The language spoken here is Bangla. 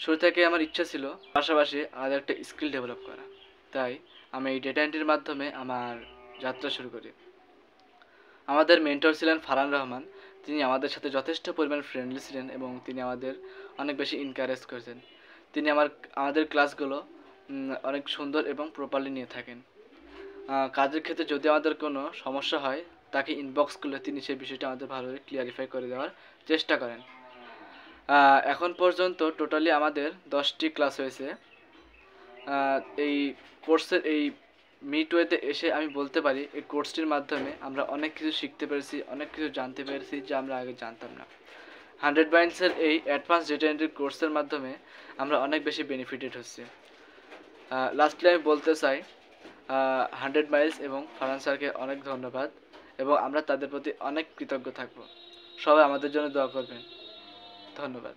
শুরু থেকে আমার ইচ্ছা ছিল পাশাপাশি আর একটা স্কিল ডেভেলপ করা, তাই আমি এই ডেটা এন্ট্রির মাধ্যমে আমার যাত্রা শুরু করি। আমাদের মেন্টর ছিলেন ফারহান রহমান। তিনি আমাদের সাথে যথেষ্ট পরিমাণ ফ্রেন্ডলি ছিলেন এবং তিনি আমাদের অনেক বেশি এনকারেজ করেছেন। তিনি আমাদের ক্লাসগুলো অনেক সুন্দর এবং প্রপারলি নিয়ে থাকেন। কাজের ক্ষেত্রে যদি আমাদের কোনো সমস্যা হয়, তাকে ইনবক্স করলে তিনি সেই বিষয়টা আমাদের ভালোভাবে ক্লিয়ারিফাই করে দেওয়ার চেষ্টা করেন। এখন পর্যন্ত টোটালি আমাদের 10টি ক্লাস হয়েছে। এই কোর্সের এই মিডওয়েতে এসে আমি বলতে পারি এই কোর্সটির মাধ্যমে আমরা অনেক কিছু শিখতে পেরেছি, অনেক কিছু জানতে পেরেছি যা আমরা আগে জানতাম না। 100 বাইন্ডসের এই অ্যাডভান্স ডেটা এন্ট্রি কোর্সের মাধ্যমে আমরা অনেক বেশি বেনিফিটেড হচ্ছি। লাস্টলি আমি বলতে চাই 100 মাইলস এবং ফারহান স্যারকে অনেক ধন্যবাদ এবং আমরা তাদের প্রতি অনেক কৃতজ্ঞ থাকব। সবাই আমাদের জন্য দোয়া করবেন। ধন্যবাদ।